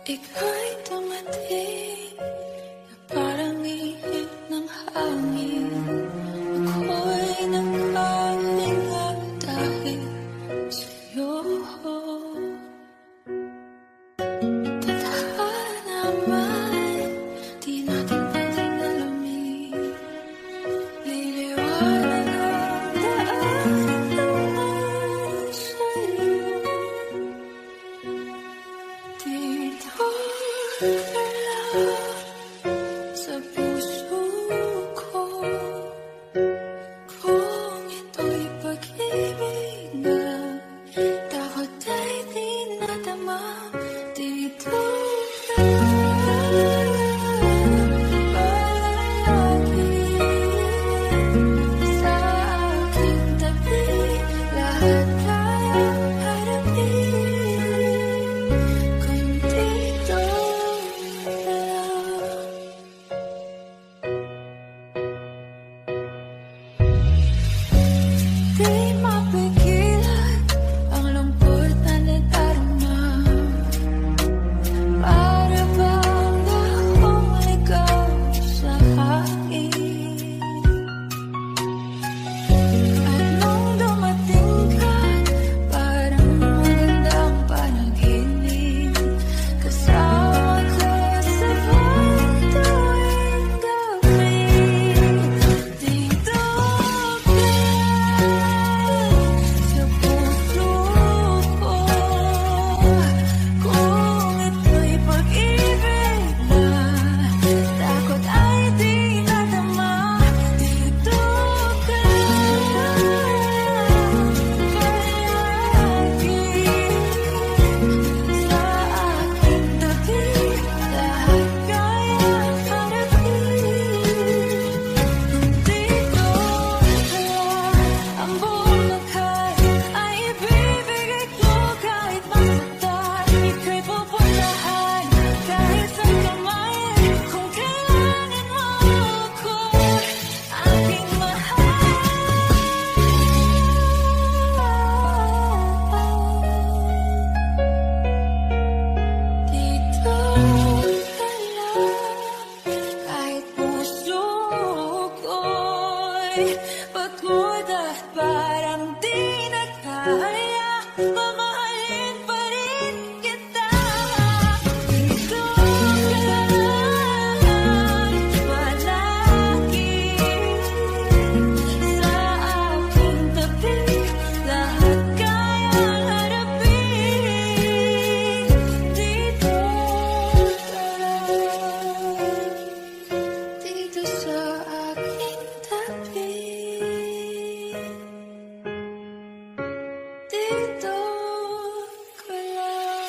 Ika'y dumating na parang ihip ng hangin. Ako'y nakahinga dahil sa'yo. Tadhana man, di natin pwedeng alamin. Liliwanag ang daan sa'yo. Dito ka lang sa puso ko. Kung ito'y pag-ibig na takot ay di nadama. Dito ka lang palagi sa aking tabi. Lahat kayang harapin kung dito ka lang. Di mapigilan ang lungkot na nadarama. Para bang akong ligaw sa hangin. At nung dumating ka, parang magandang panaginip. Kasama ka sa bawat tuwing gabi. Dito ka sa puso ko. Kung ito'y pag-ibig na takot ay di nadama. Dito ka palagi sa aking tabi. Lahat kayang harapin kung dito ka lang. Ang buong lakas ay ibibigay ko kahit masaktan. Ika'y pupuntahan kahit saan ka man. Kung kailangan mo ako, aking mahal. Dito ka lang kahit puso ko'y pagod at parang di na kaya. Mamahalin pa rin kita. Dito ka lang palagi sa aking tabi. Lahat kayang harapin. Dito ka lang. Dito sa aking tabi. Dito ka lang.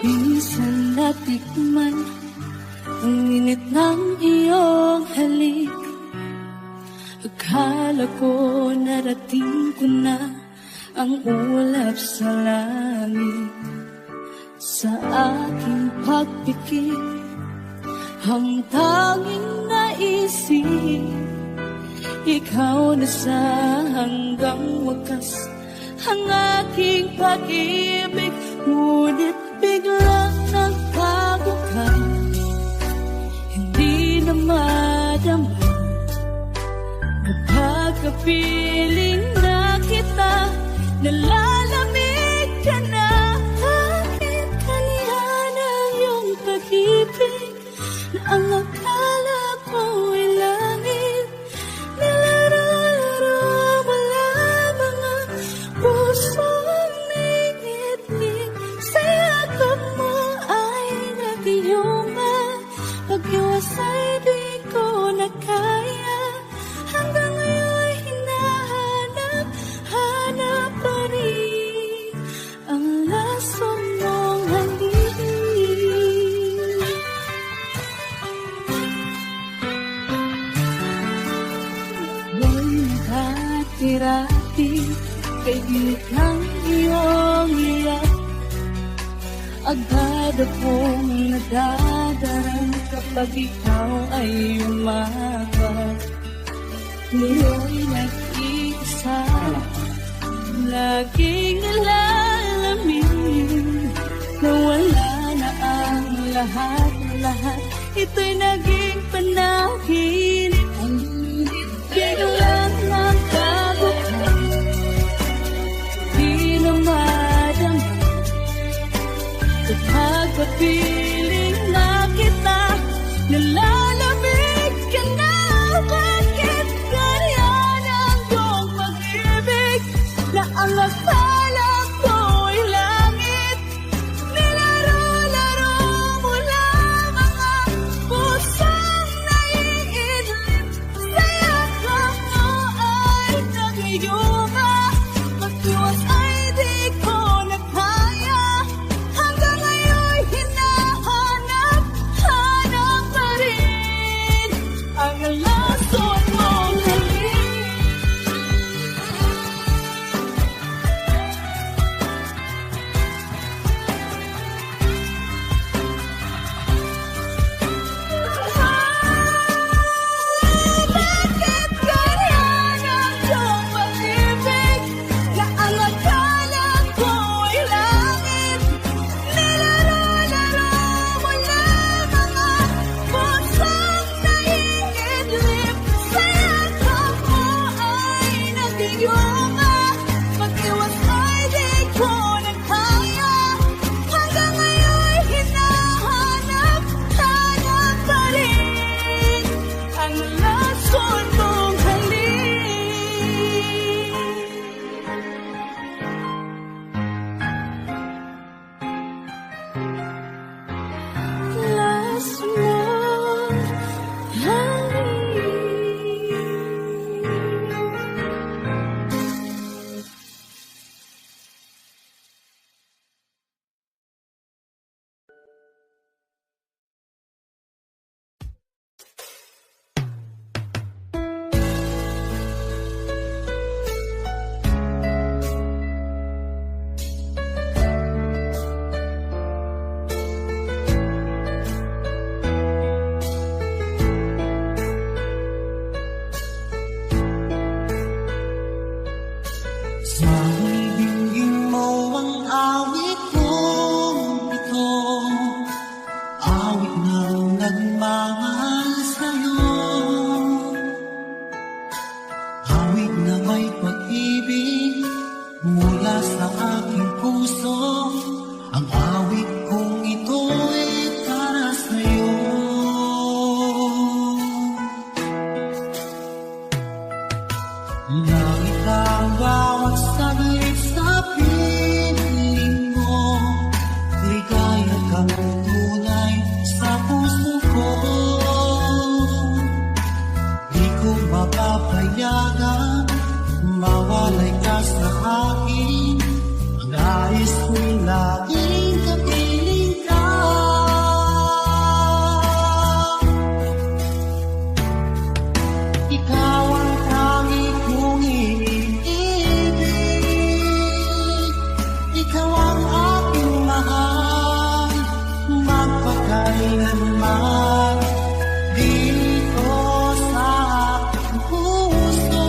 Minsan natikman ang init ng iyong halik. Akala ko narating ko na ang ulap sa langit. Sa aking pagpikit, ang tanging naisip, ikaw na sa hanggang wakas ang aking pag-ibig. Ngunit biglang nagbago ka, hindi na madama. Kapag kapiling na kita, nalalamig ka na. Bakit kanihan ang iyong pag-ibig na ang akala ko'y langit? Nilararo mo lamang ang pusong ngingit-ngit. Sa yakap mo ay nag-iuma. Pag-iwas ay di ko na kaya. Hanggang ngayon hinahanap dati-rati kaibigan ang iyong iyak. Agad akong nadadarang kapag ikaw ay umapak. Ngayon nag-iisa, laging nalalamin na wala na ang lahat. Ito'y naging panaginip. Biglang nagkabukas, di na madama. Kapag kapiling na kita, nalalamig ka na. Bakit ganyan ang iyong pag-ibig na ang akala ko'y langit? Nilaro-laro mo lang mga pusong naiidlip. Sa yakap mo ay nag-iuma. Mag-iwas ay di ko na kaya. Hanggang ngayon hinahanap pa rin ang lason mong halik. Bakit ganyan ang iyong pag-ibig na ang akala ko'y langit? Nilaro-laro mo lang mga pusong naiidlip. Sa yakap mo ay nag-iuma. Mag-iwas ay di ko na kaya. Hanggang ngayon hinahanap pa rin ang lason mong halik. Last mong halik. Sa ibigin mo ang awit kong ito, awit ng nagmamahal sa'yo, awit na may pag-ibig mula sa aking puso. Ang awit kong ito'y para sa'yo. Langit ang bawat saglit sa piling mo, ligaya kang tunay sa puso ko. Di ko mapapayagan mawalay ka sa akin. Ang nais ko'y laging kapiling ka. Ikaw ang tanging kong iniibig. Ikaw ang aking mahal, magpakailanman. Dito sa aking puso,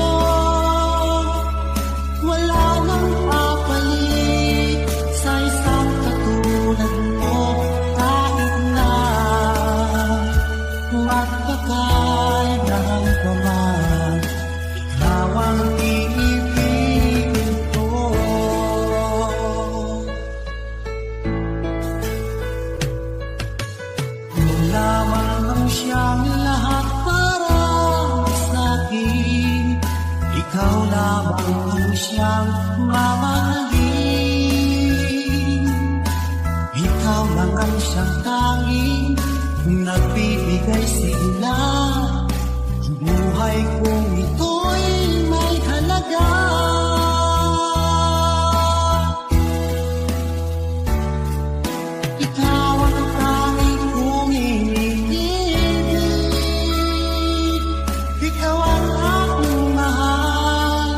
wala nang papalit sa isang katulad mo. Kahit na magpakailan pa man, ikaw ang iibigin ko. Kung lamang ang siyang lahat para sa'kin, ikaw lamang ang siyang mamahalin. Ikaw lang ang siyang tanging nagbibigay sigla. Ang buhay kong ito'y may halaga. Ikaw ang tanging kong iniibig. Ikaw ang aking mahal,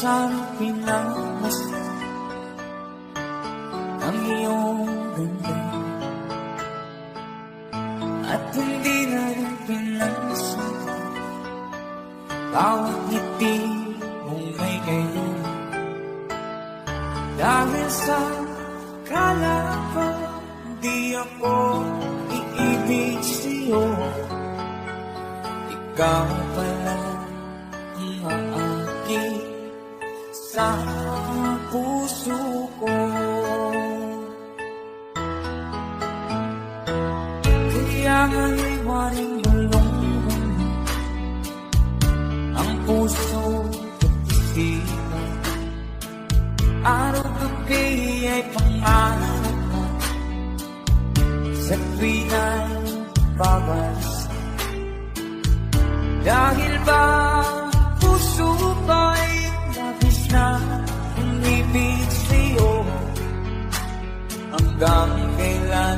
sana pinagmasdan ang iyong ganda, at hindi na rin pinansin bawat ngiti mong may ngayon. Dahil sa kala ko di ako iibig sa'yo, ikaw pala ang aakit sa puso ko. Kaya nga'y waring balong ang puso at isipan, araw-gabi ay pangarap mo sa tuwing ay babas. Dahil ba puso ko'y labis na umibig sa'yo, hanggang kailan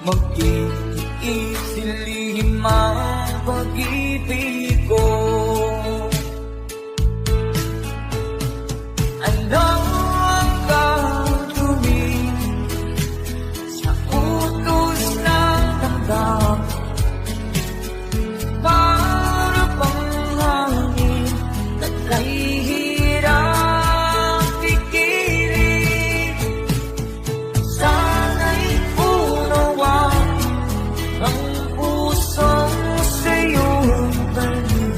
mag-iisilihim ang pag-ibig ko. Ano ang gagawin sa utos ng damdamin? Para bang hangin na kahihirap pigilan? Sana'y unawaan ang pusong sa'yo'y balik.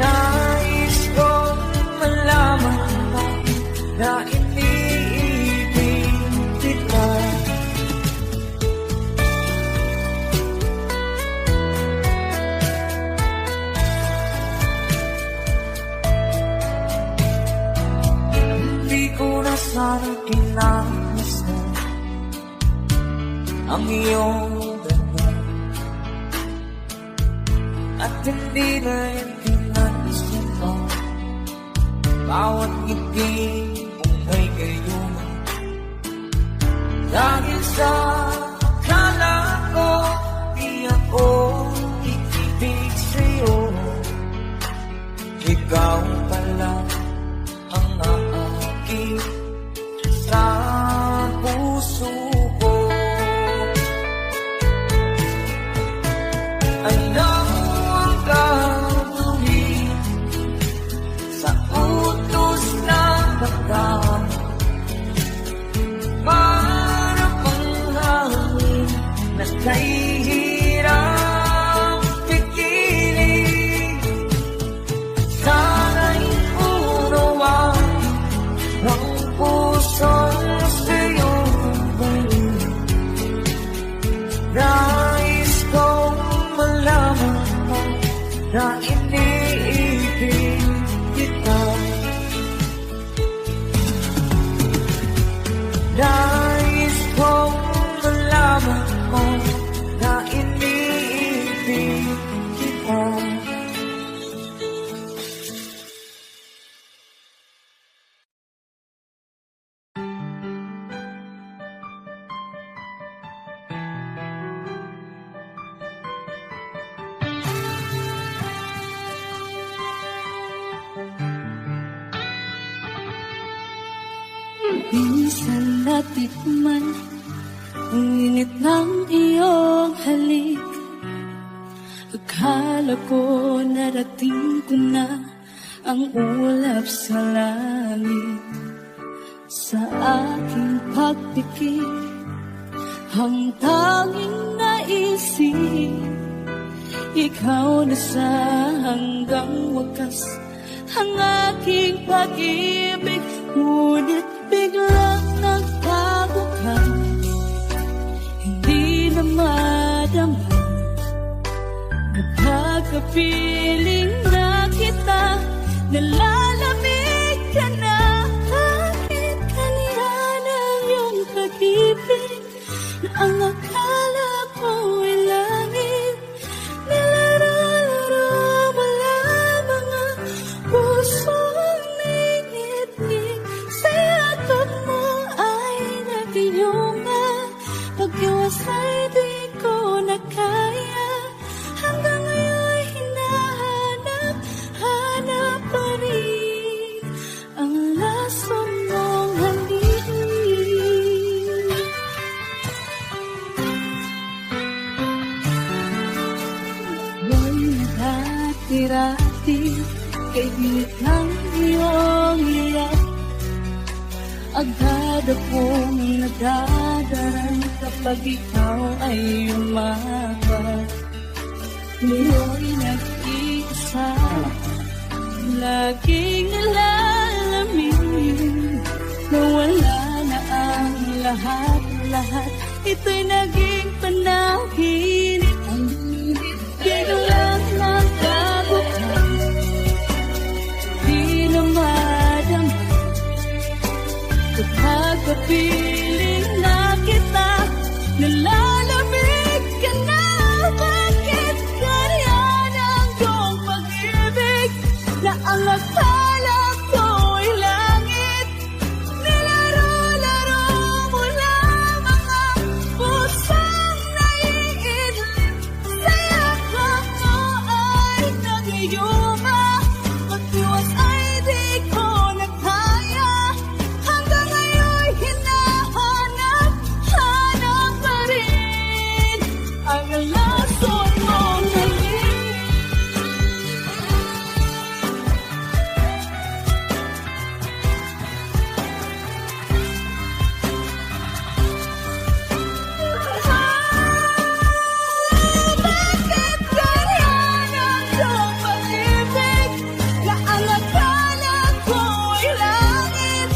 Nais kong malaman mo na iniibig kita. Hindi ko na sana pinagmasdan ang iyong ganda, at hindi na rin pinansin mo bawat ngiti mong may gayon. Dahil sa akala ko di ako iibig sa'yo, ikaw pala ang aakit sa puso ko. Ano ang gagawin sa utos ng damdamin? Para bang hangin na kahihirap pigilan? Sana'y unawaan ang pusong sa'yo'y balik. Nais kong malaman mo na iniibig kita. Nais kong malaman mo na iniibig kita. Minsan natikman ang init ng iyong halik. Akala ko narating ko na ang ulap sa langit. Sa aking pagpikit, ang tanging naisip, ikaw na sa hanggang wakas ang aking pag-ibig. Ngunit biglang nagbago ka, hindi na madama na pagkapiling na kita. Nalalamig ka na, bakit kanina ng iyong pag-ibig na ang akala ko'y langit? Nilararo mo lamang ang pusong ningit-ngit. Sa yakap mo ay nagiyunga, pag-iwasay di ko na kaya. Hanggang ngayon hinahanap pa rin hati-hati, kaibigan ng iyong hirap. Agad akong nadadaran kapag ikaw ay umapat. Ngayon nag-iisa, laging nalalamin na wala na ang lahat-lahat. Ito'y naging panaginip. Biglang nagkabukas, di na madama. Kapag kapiling na kita, nalalamig ka na. Bakit kaya ng iyong pag-ibig na ang akala ko'y langit? Nilaro-laro mo lamang ang pusong naiidlip. Sa yakap mo ay nag-iuma, pag-iwas ay di ko nagkaya. Hanggang ngayon'y hinahanap pa rin ang lason mong halik. Bakit ganyan ang iyong pag-ibig na ang akala ko'y langit?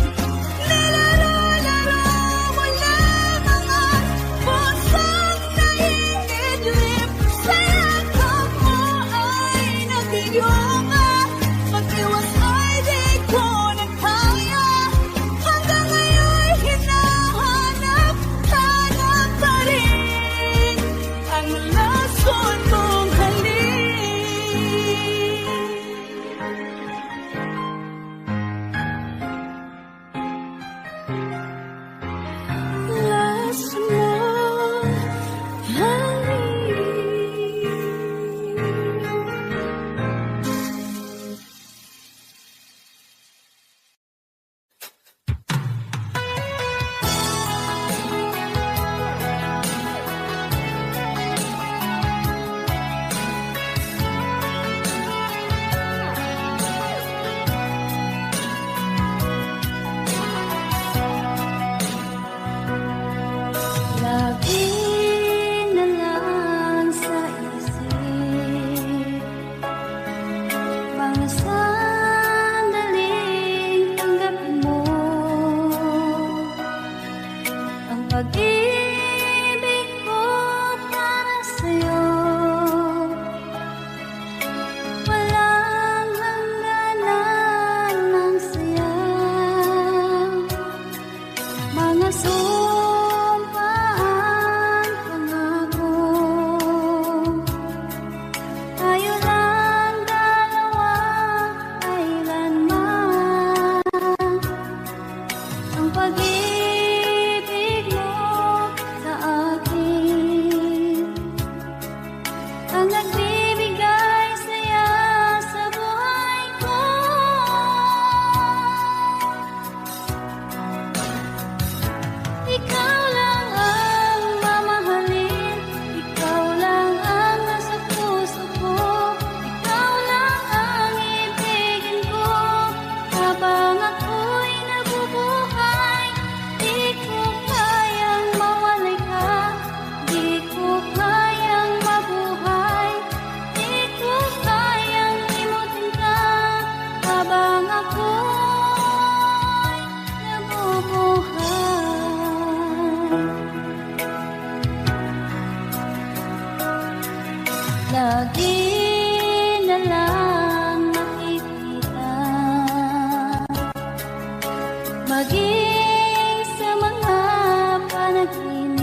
Nilaro-laro mo lamang ang pusong naiidlip. Sa yakap mo ay nag-iuma, pag-iwas ay di ko nagkaya. Hanggang ngayon'y hinahanap pa rin ang lason mong halik. Lason mong halik. Lagi na lang sa isip, mga sandaling tanggapin mo ang pag-ibig ko para sa'yo. Walang hangganan ng saya, mga sumpaan, pangako. Tayo lang dalawa, kailanman. Ang pag-ibig mo sa akin ang nagbibigay saya sa buhay ko. Ikaw lang ang mamahalin, ikaw lang ang nasa puso ko. Ikaw lang ang ibigin ko habang ako'y nabubuhay. Di ko kayang mawalay ka, di ko kayang mabuhay, di ko kayang limutin ka habang ako'y nabubuhay. Lagi na lang makikita, maging sa mga panaginip.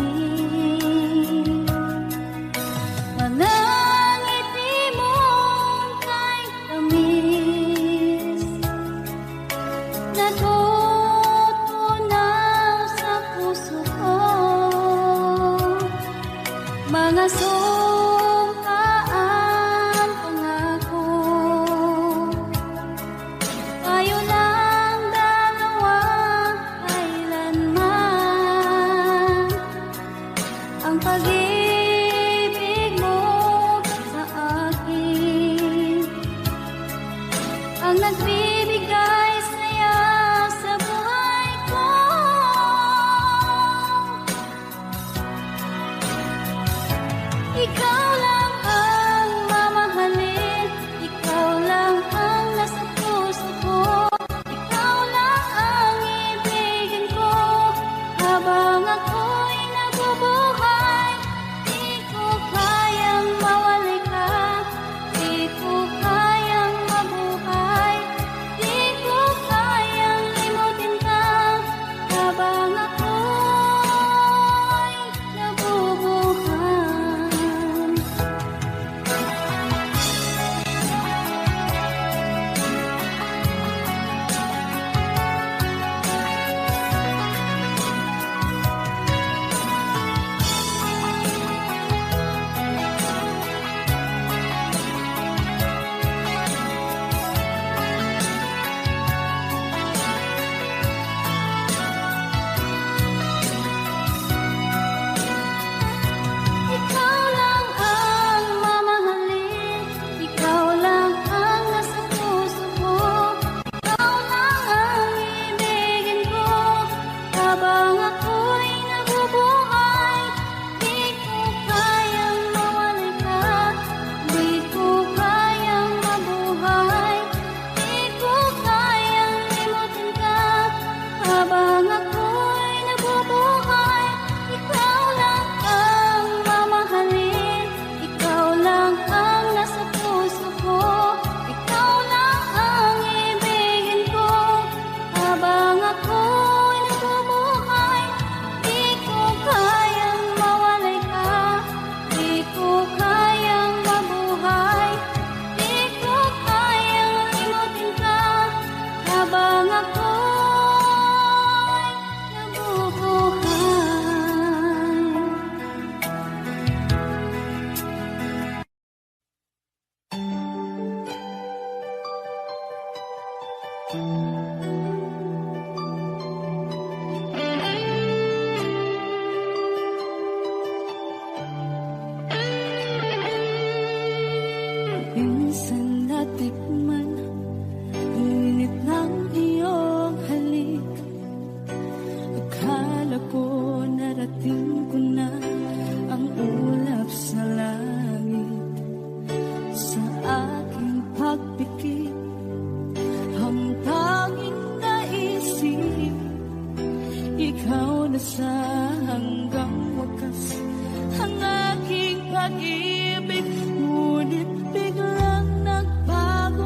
Manangiti mong kay tamis, natutunaw sa puso ko. Mga sumpaan, pangako. Tayo lang dalawa, kailanman. Ang pag-ibig mo sa akin Ikaw lang ang mamahalin, ikaw lang ang nasa puso ko, ikaw lang ang ibigin ko. Habang ako'y nabubuhay, di ko kayang mawalay ka, di ko kayang mabuhay, di ko kayang limutin ka. Habang ako'y nabubuhay. Ikaw lang ang mamahalin, ikaw lang ang nasa puso ko, ikaw lang ang ibigin ko. Habang ako'y nabubuhay, di ko kayang mawalay ka, di ko kayang mabuhay, di ko kayang limutin ka. Habang ako'y nabubuhay, ikaw lang ang mamahalin, ikaw lang ang nasa puso ko, ikaw lang ang ibigin ko. Habang ako'y nabubuhay, di ko kayang mawalay ka, di ko kayang mabuhay, di ko kayang limutin ka. Habang ako'y nabubuhay. Minsan natikman ang init ng iyong halik. Akala ko narating ko na ang ulap sa langit. Sa aking pagpikit, ang tanging naisip, ikaw na sa hanggang wakas ang aking pag-ibig. Ngunit biglang nagbago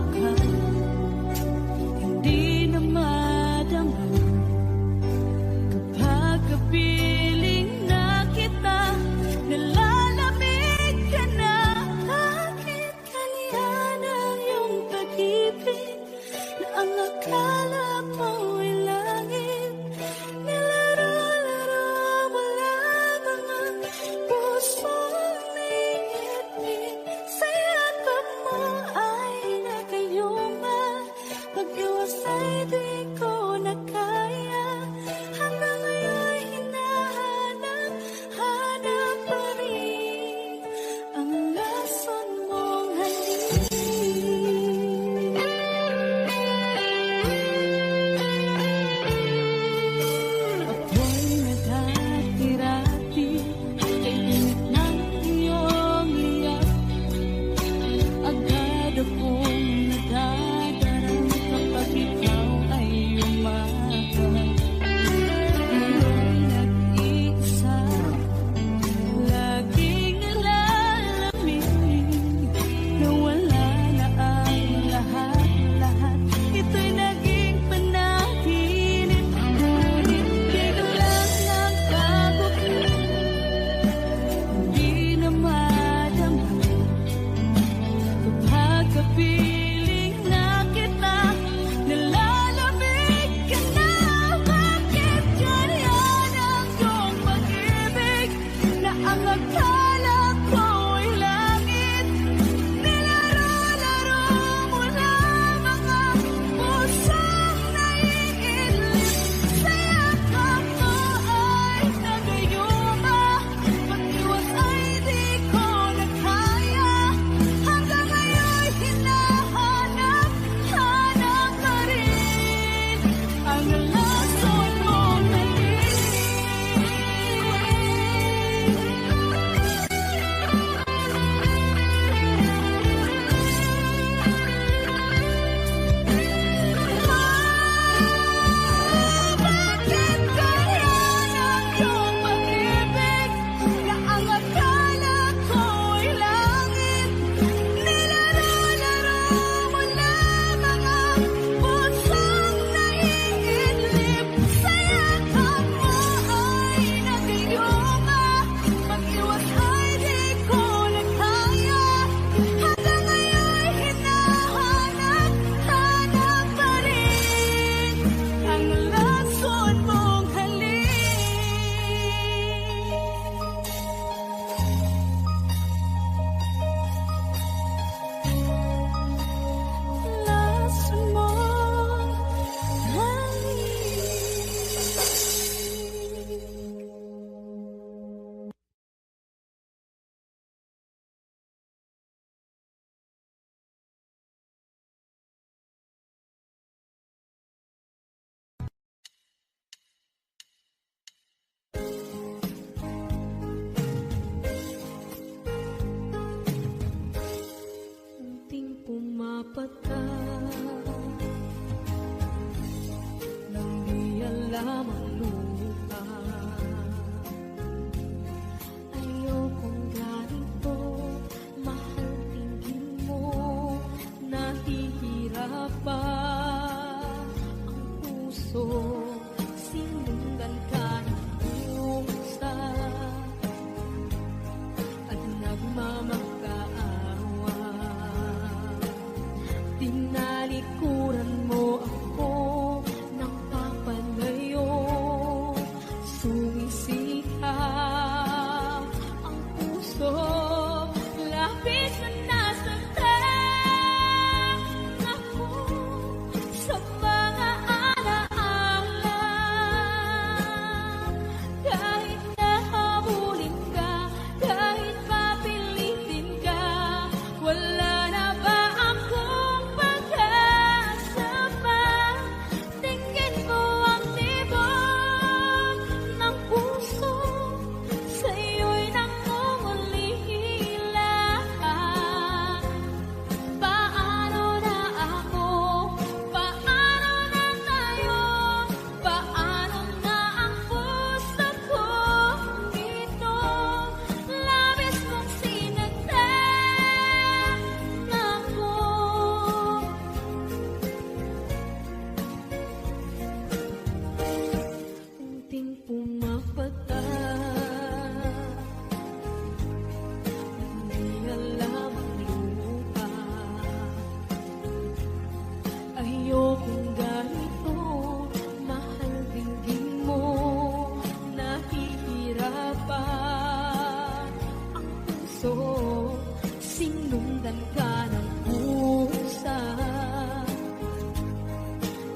sinundan ka ng pusa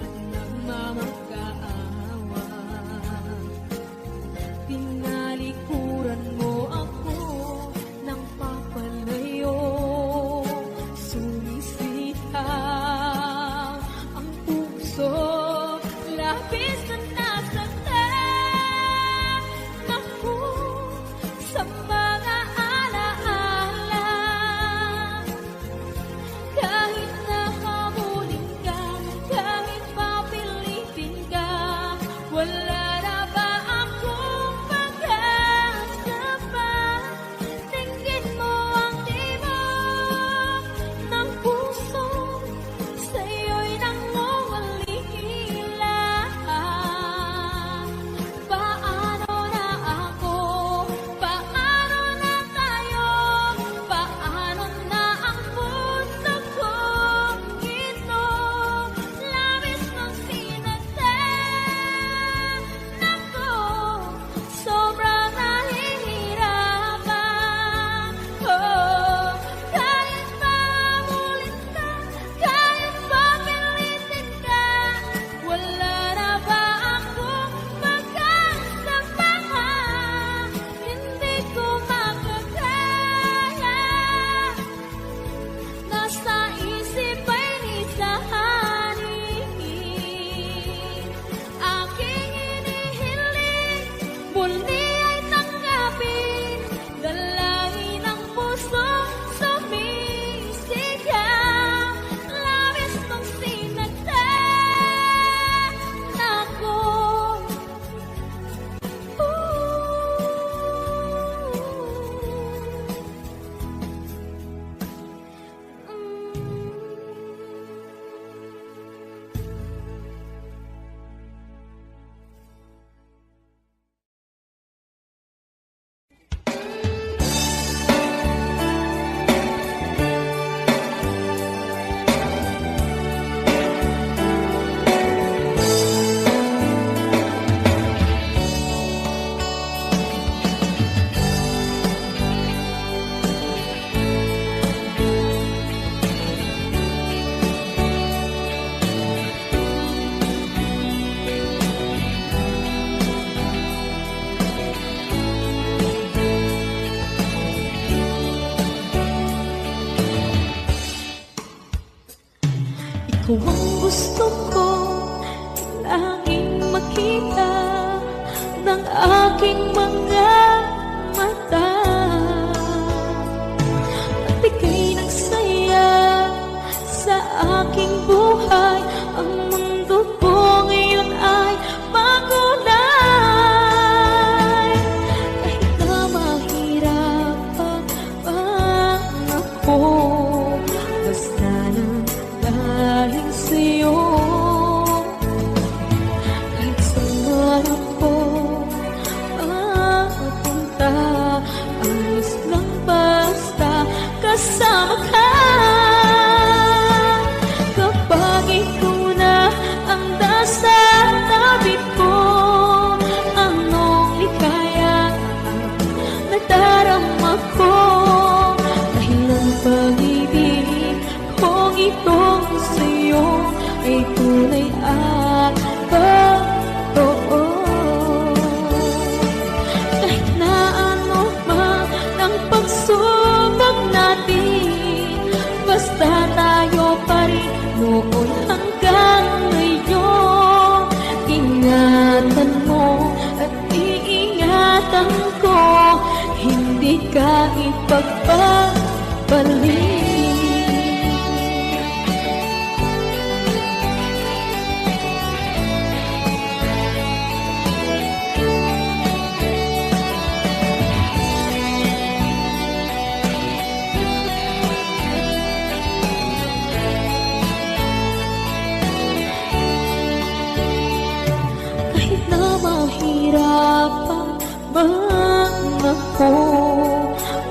at nagmamakaawa. Tinalikuran mo ako ng papalayo, sumisitaw ang puso, labis na nasaktan ako sa mga alaala. Kahit nahabulin ka, kahit papilitin ka, wala na ba akong pag-asa pa? Tingin mo ang tibok ng puso, sa'yo'y nangungalila. Paano na ako? Paano na tayo? Paano na ang puso kong ito? Labis mong sinaktan ako, sobrang nahihirapan. Oh, kahit mamulit ka, kahit papilitin ka, wala na ba akong pag-asa pa? Hindi ko makakaya, nasa isip ay nisahanin. Aking inihiling, muli ay tanggapin, dalangin ng puso sumisigaw. Labis mong sinaktan ako. Ikaw ang gusto ko laging makita ng aking mga mata. At ika'y nagsaya sa aking buhay. Ang mundo ko ngayon ay makulay. Kahit na mahirapan ako, basta lang dahil sa'yo. Kahit saan ako mapunta, ayos lang basta kasama ka. Kapag ikaw na ang nasa tabi ko, anong likaya nadarama ko. Dahil ang pag-ibig kong itong sa'yo ay tunay at totoo. Kahit na ano man ang pagsubok natin, basta tayo pa rin noon hanggang ngayon. Ingatan mo at iingatan ko, hindi ka ipagpapalik. Kahit na mahirapan man ako,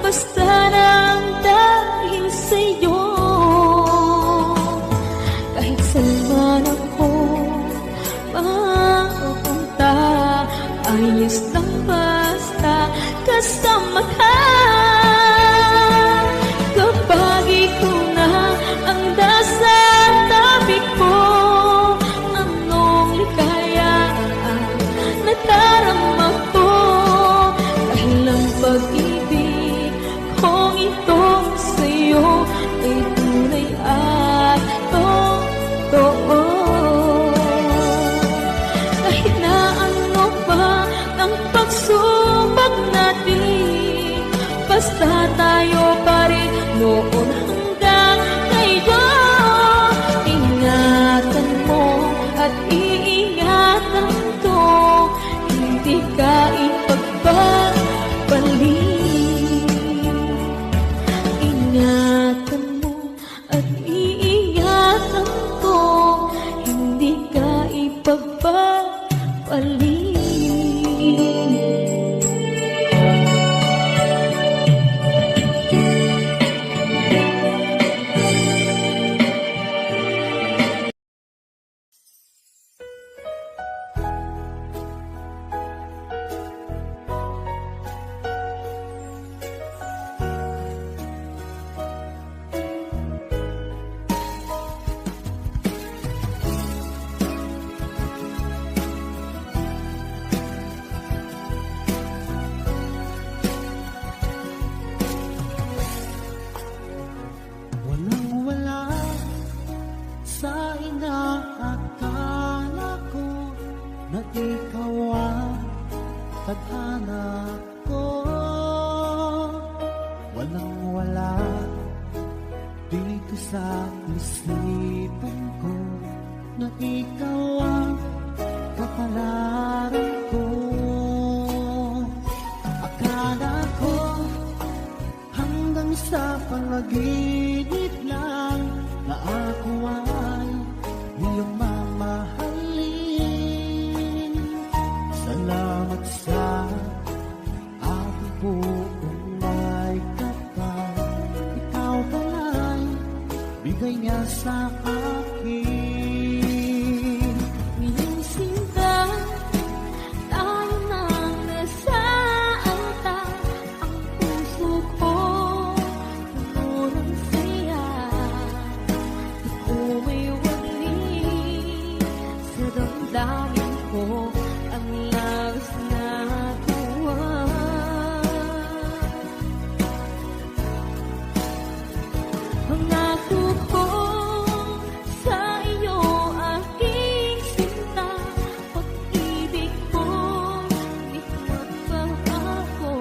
basta lang dahil sa'yo. Kahit saan man ako mapunta, ayos lang basta kasama ka. basta tayo pa rin noon hanggang ngayon. Ingatan mo at iingatan ko, hindi ka ipagpapalik. Ingatan mo at iingatan ko, hindi ka ipagpapalik. Walang-wala sa inaakala ko na ikaw ang tadhana ko. Walang-wala dito sa isipan ko na ikaw ang kapalaran ko. Akala ko hanggang sa panaginip lang na ako ay iyong mamahalin. Salamat sa aking buong may kapal. Ikaw pala'y bigay niya sa akin. Ngayong sinta, tayo nang nasaalta. Ang puso ko puno ng saya. Di ko may wali sa damdamin ko ang labis na tuwa. Pangako ko sa iyo, aking sinta, pag-ibig ko di magbabago.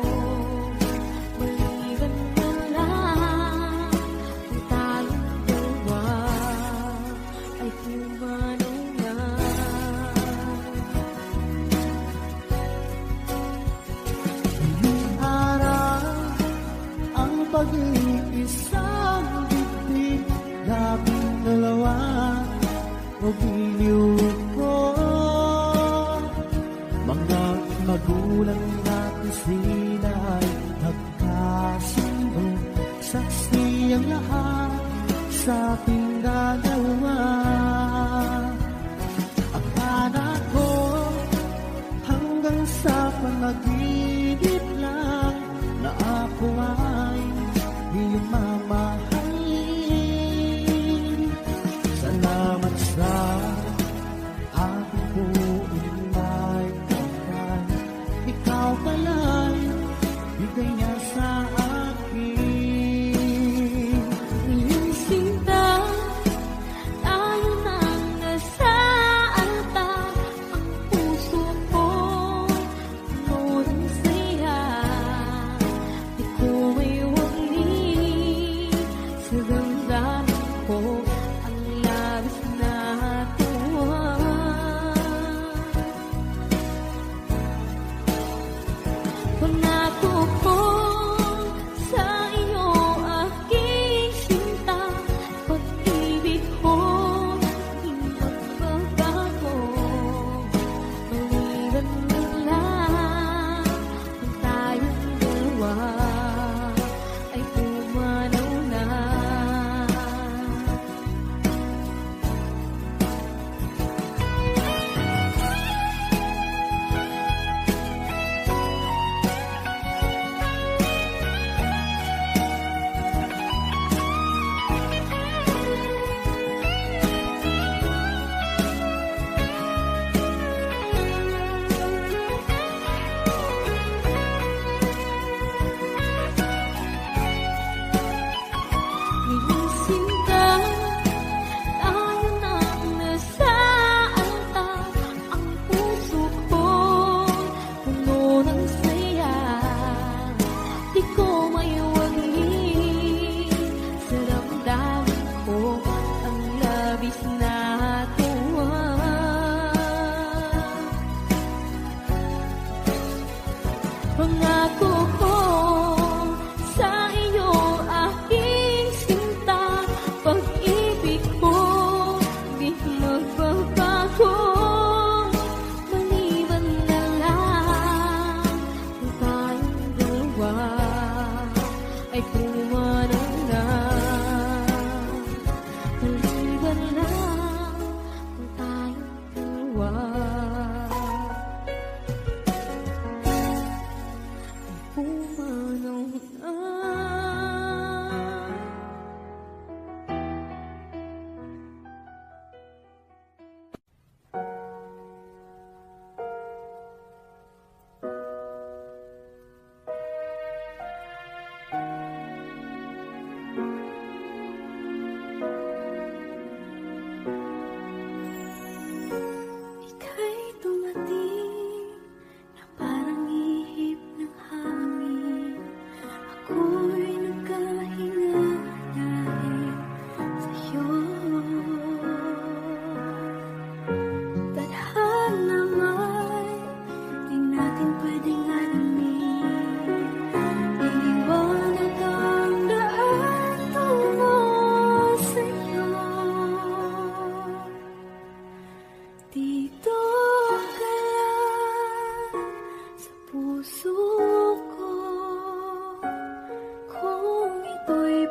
Maliban na lang kung tayong dalawa ay pumanaw na. Ngayong araw ang pag-iisang dibdib, labing dalawa o giliw ko. Mga magulang natin sila ay nagkasundo, saksi ang lahat sa ating dalawa. Akala ko hanggang sa panaginip lang na ako ay iyong mamahalin. Salamat sa aking buong may kapal. Ikaw pala'y bigay niya sa akin. Ngayong sinta, tayo nang nasaalta. Ang puso ko puno ng saya. Di ko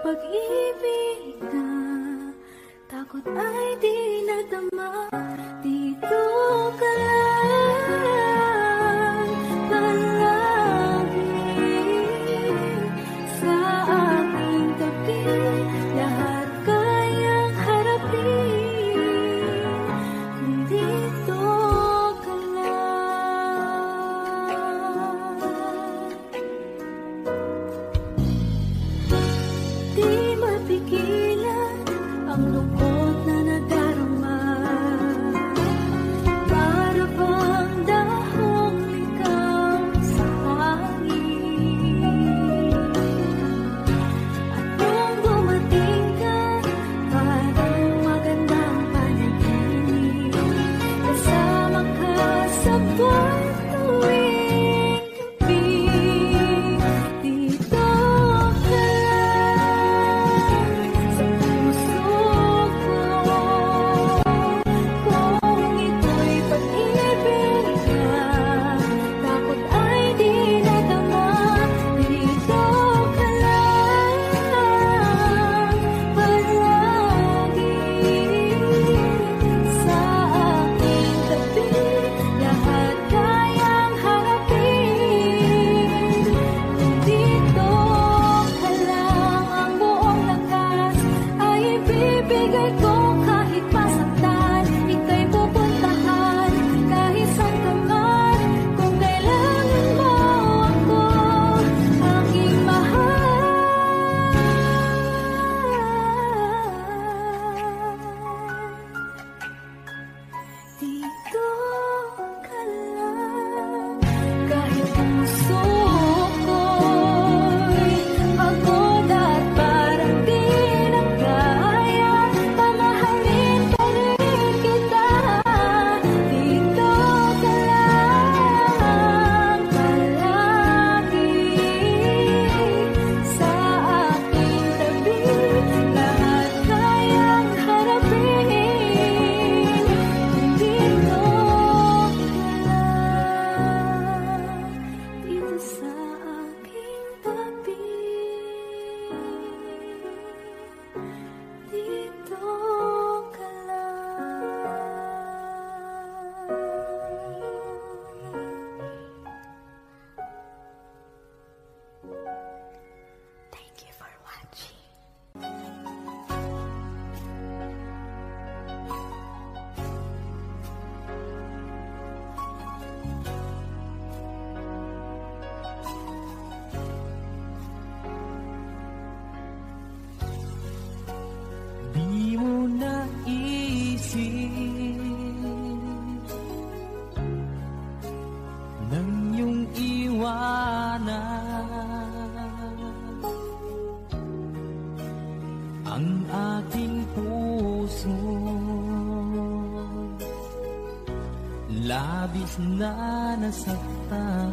pag-ibig na takot ay di nadama. Dito ka lang palagi sa aking tabi. Lahat kayang harapin kung dito ka lang. Di mapigilan ang lungkot na nadarama. Para bang dahong ikaw sa hangin. At nung dumating ka, parang magandang panaginip. Kasama ka sa buwan tuwing gabi. Dito ka lang sa puso ko. Kung ito'y pag-ibig na takot ay di nadama. Dito ka lang palagi sa aking tabi. Lahat kayang harapin kung dito ka lang. Ang buong lakas ay ibibigay ko kahit masaktan. Ika'y pupuntahan kahit saan ka man. Kung kailangan mo ako, aking mahal. Dito ka lang. Kahit puso ko'y pagod at parang di na kaya, mamahalin pa rin kita. Dito ka lang palagi sa aking tabi. Lahat kayang harapin kung dito ka lang. Dito sa aking tabi. Dito ka lang. Thank you for watching. Di mo naisip nang iyong iwanan ang aking puso. Labis na nasaktan.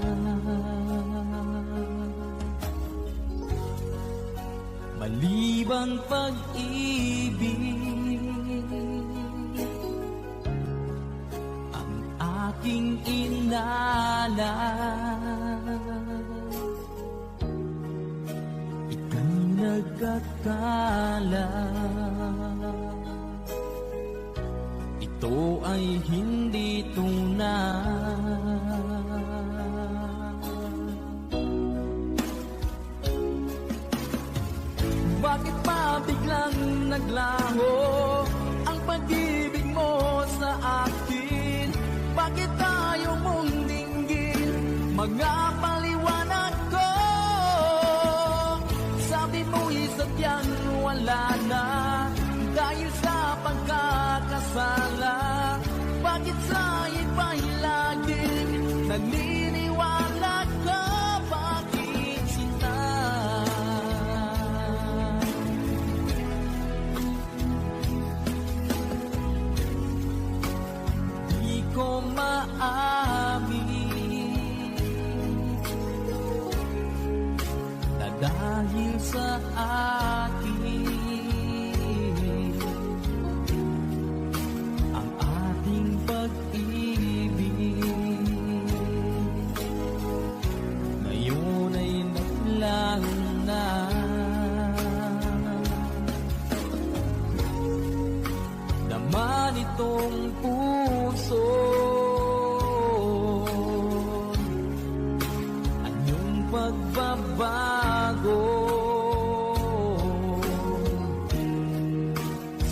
Malibang pag-ibig ang aking inalan. Ika'y nagkakala ito ay hindi tunay. Bakit ba biglang naglaho ang pag-ibig mo sa akin? Bakit tayo mong dinggin mga paliwanag ko? Sabi mo'y sadyang wala na dahil sa pagkakasala. Bakit sa iba'y laging naniniwala ka? Bakit sinta? Di ko maamin na dahil sa akin ang iyong puso. Anyong pagbabago,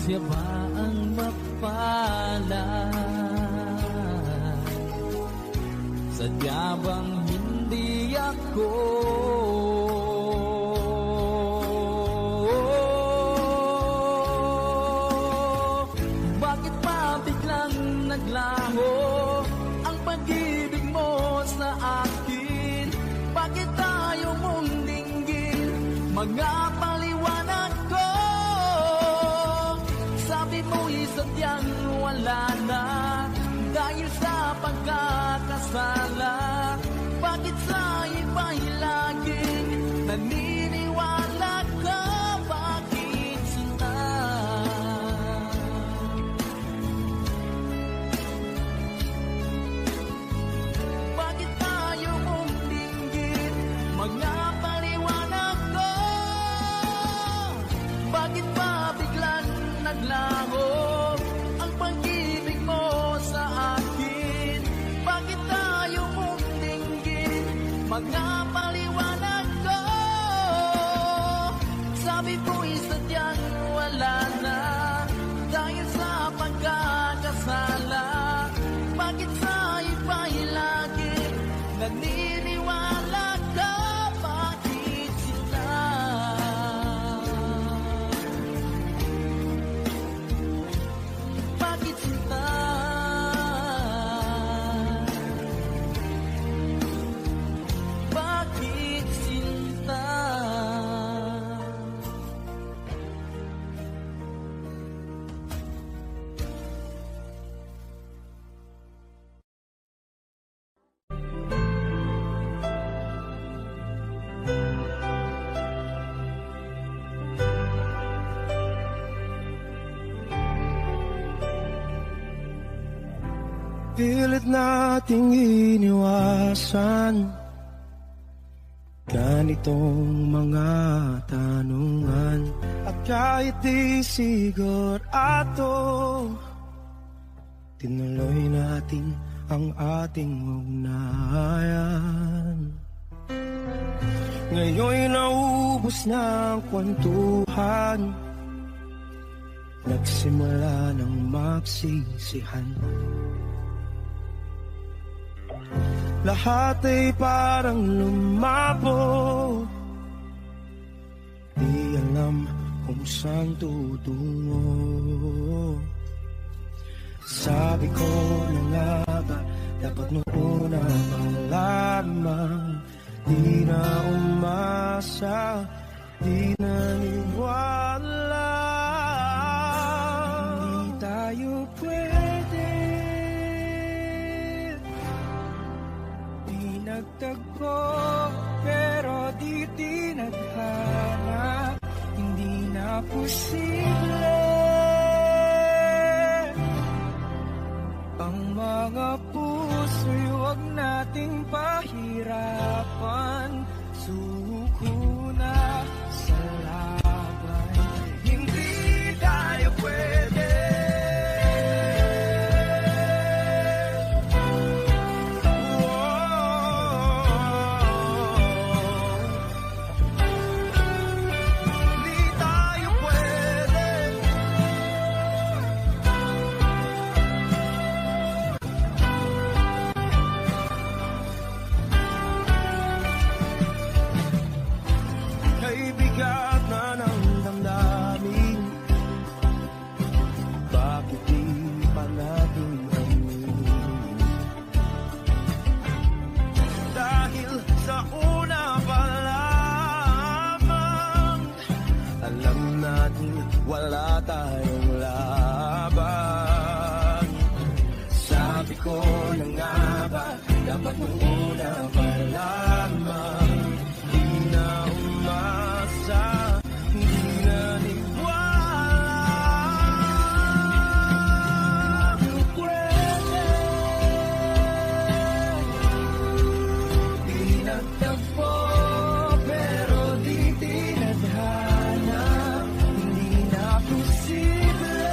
siya ba ang mapalad? Sadya bang hindi ako? Bakit pa biglang naglaho ang pag-ibig mo sa akin? Bakit tayo mong dinggin mga paliwanag ko? Sabi mo'y sadyang wala na dahil sa pagkakasala. Bakit sa iba'y laging naniniwala ka? Bakit sinta? Bakit tayo mong dinggin mga paliwanag ko? Bakit pa biglang naglaho ang pag-ibig mo sa akin? Bakit tayo mong dinggin mga paliwanag ko? Sabi ko'y sadyang wala na dahil sa pagkakasala. Bakit sa iba'y laging naniniwala ka? Bakit sila? Bakit sila? Bakit sinta? Pilit nating iniwasan ganitong mga tanungan. At kahit di sigurado, tinuloy natin ang ating ugnayan. Ngayon'y naubos na ang kwentuhan, nagsimula ng magsisihan. Lahat ay parang lumabo, di alam kung saan tutungo. Sabi ko na nga ba, dapat noon na malamang. Di na umasa, di naniwala. Di tayo pwede, di nagtagpo, pero di tinadhana. Hindi na posible ang mga puso'y huwag nating pahirapan. Suko na sa laban, hindi tayo pwede. Bigat na ng damdamin, bakit di pa natin amin? Dahil sa una pa lamang, alam natin wala tayong laban. Sabi ko na nga ba, dapat nung una pa lamang. Di na umasa, hindi na nagwala. Pwede, di nagtagpo, pero di tinadhana. Hindi na posible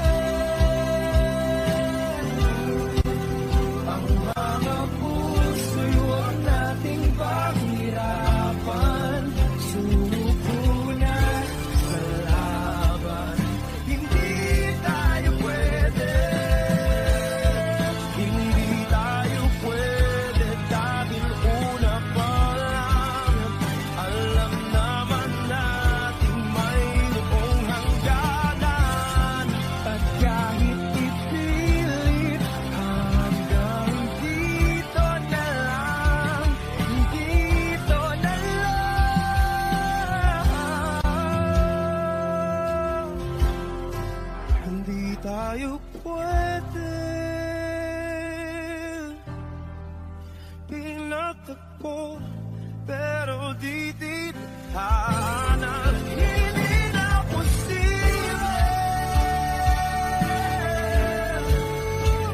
tayo pwede. Pinagtagpo, pero di tithanan. Hindi na posible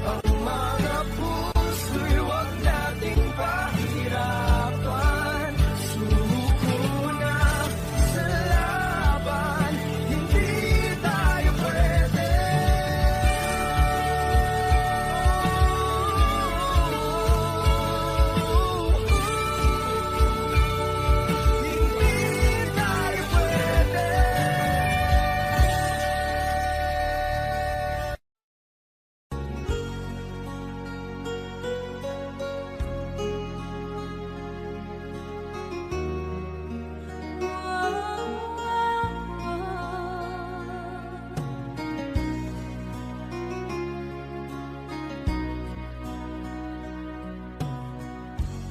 ang mga puso'y huwag nating pahirapan. Suko na sa laban, hindi tayo pwede. Hindi tayo pwede.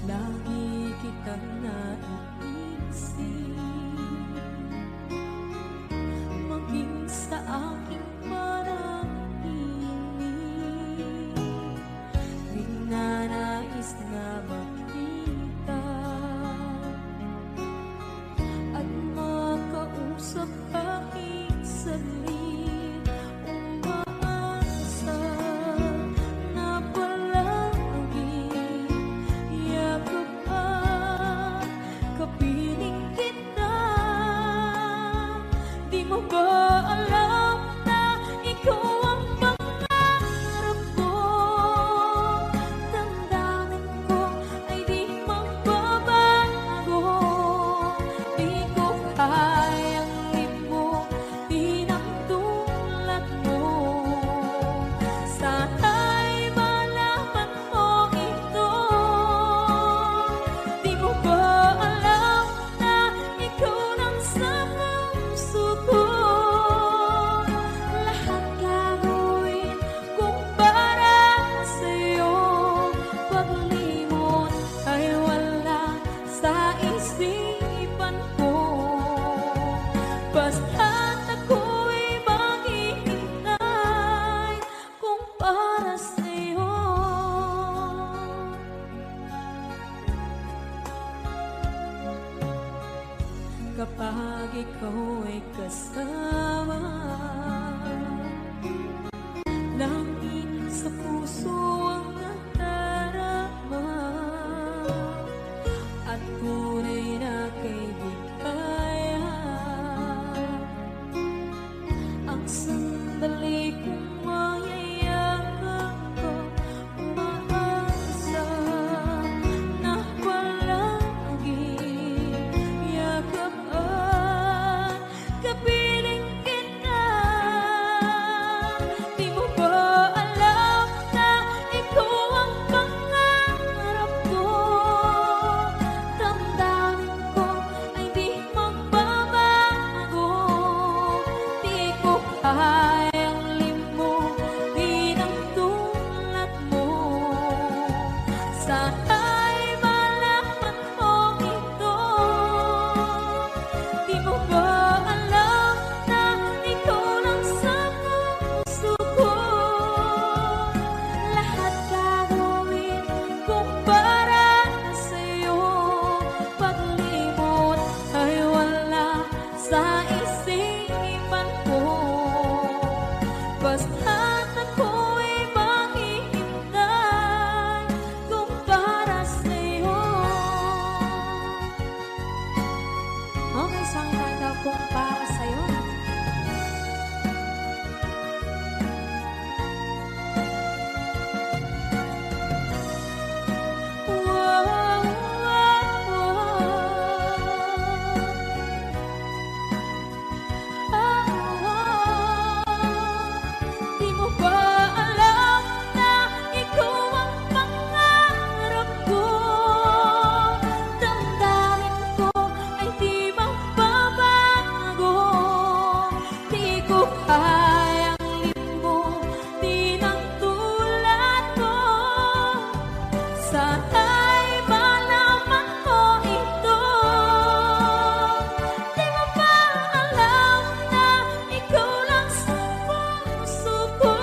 Lagi kitang naiisip, maging sa aking parang himig. Di na nais na makita at makausap kahit saglit. Umaasa na palagi yakap at kapiling kita. Di mo ba alam na ikaw ang pangarap ko? Damdamin ko ay di magbabago. Di ko kayang limutin ang tulad mo. Sana'y malaman mo ito. Di mo ba alam na ikaw lang sa puso ko? Lahat gagawin kung para sa'yo. Paglimot ay wala sa isipan ko. Basta't ako'y maghihintay kung para sa'yo. Kapag ikaw ay kasama, langit sa puso ang nadarama, at tunay na kaibigan. Ang sandali kong mayayakap ko, umaasa na palagi yakap at kapiling kita. Di mo ba alam na ikaw ang pangarap ko? Damdamin ko ay di magbabago. Di ko kayang limutin ang tulad mo. Sana'y malaman mo ito. Di mo ba alam na ikaw lang sa puso ko? Lahat gagawin kung para sa'yo. Paglimot ay wala sa isipan ko. Basta't ako'y maghihintay kung para sa'yo. Okay, saan kanta kung para sa'yo? Di mo ba alam na ikaw ang pangarap ko? Damdamin ko ay di magbabago. Di ko kayang limutin ang tulad mo. Sana'y malaman mo ito. Di mo ba alam na ikaw lang sa puso ko?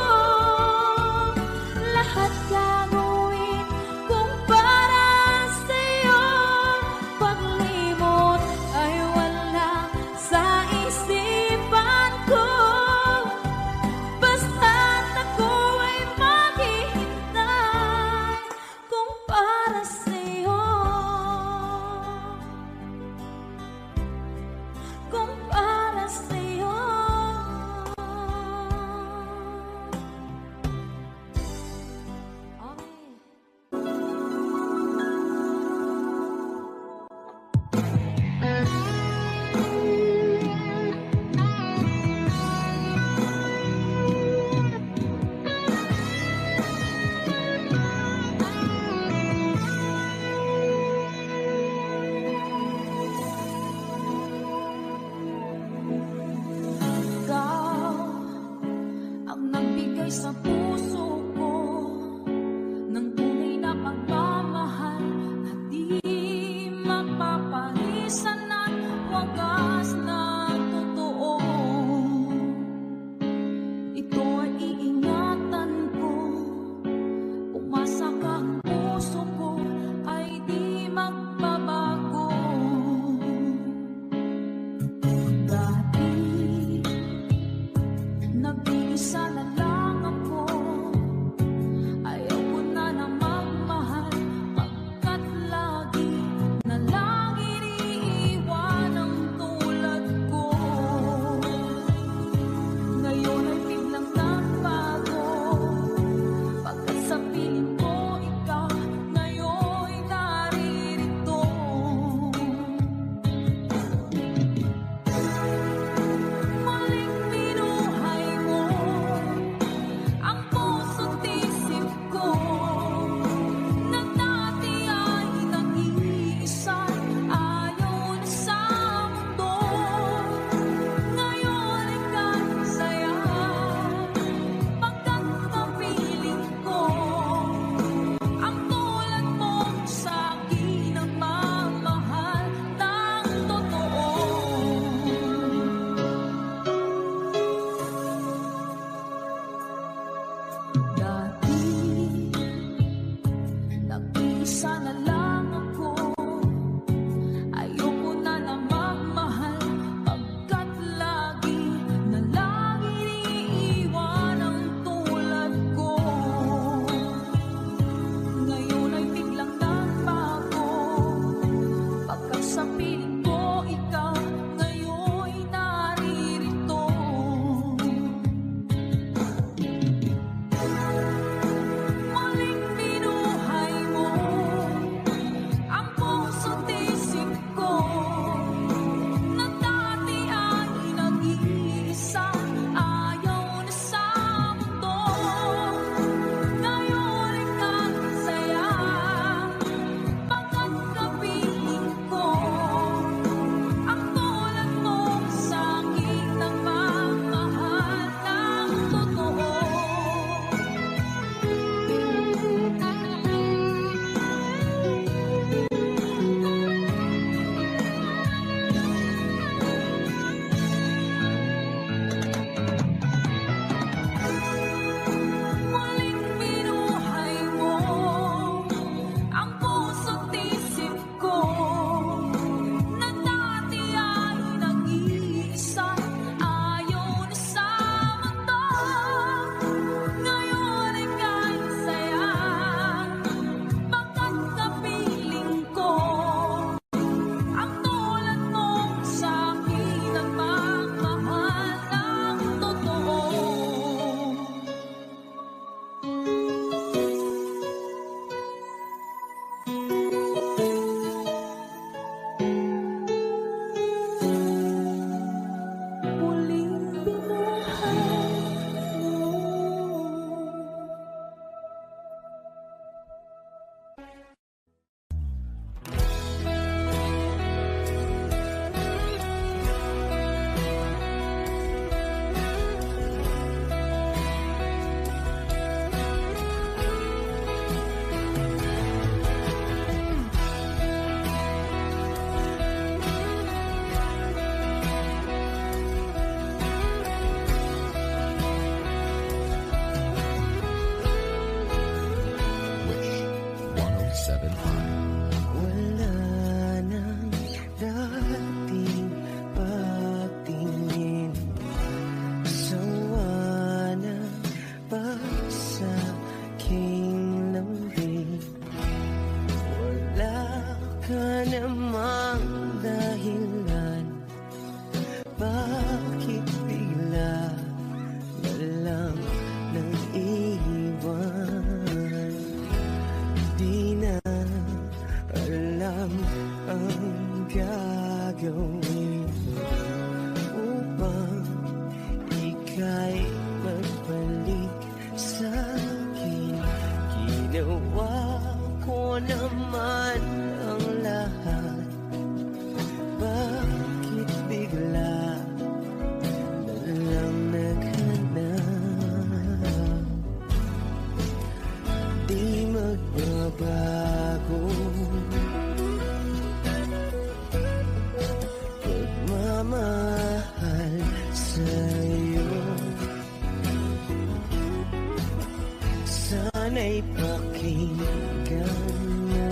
Sana'y pakinggan mo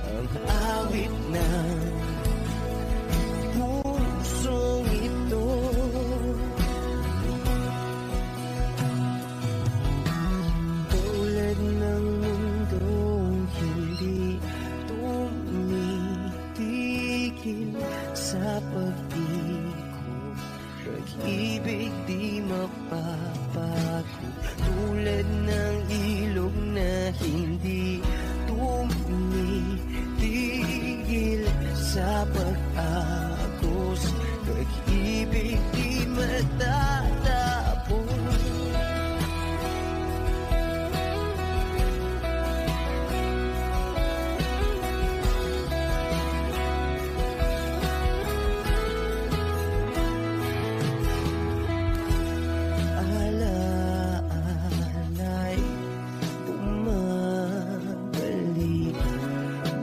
ang awit ng pusong ito. Tulad ng mundong hindi tumitigil sa pag-ikot, pag-ibig di mapapago. Tulad ng ilog na hindi tumitigil sa pag-agos, pag-ibig di matatapos. Alaala'y bumabalik,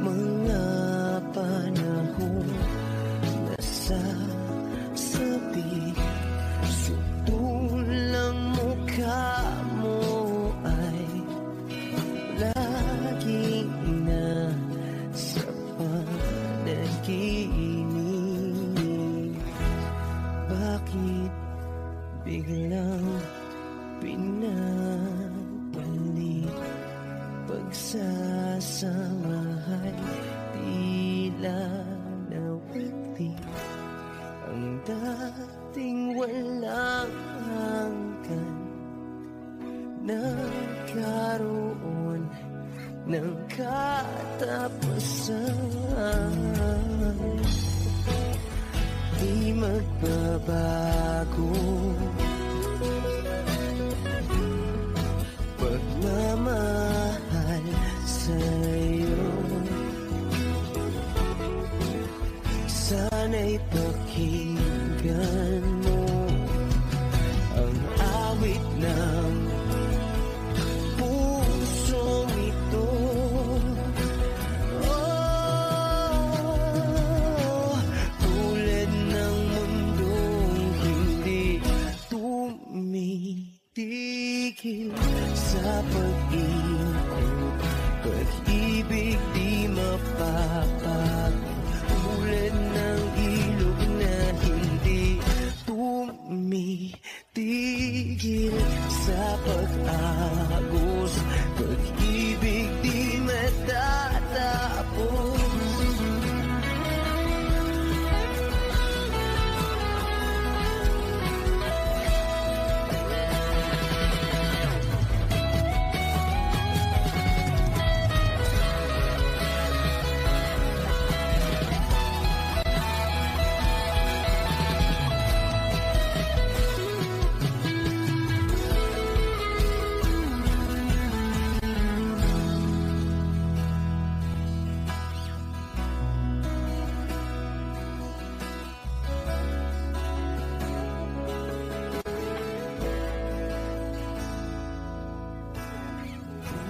mga panahon na sasabi. Sutulang mukha mo ay laging nasa panaginip. Bakit biglang pinabalik? Pagsasamahay tila nawagli, ang dating walang hanggan nagkaroon ng katapusan. Di magbabago pagmamahal sa'yo. Sana'y pakinggan mo ang awit ng pusong ito. Tulad ng mundong hindi tumitigil sa pag-ikot, pag-ibig di mapapago. Tulad ng ilog na hindi tumitigil sa pag-agos, pag-ibig di matatapos.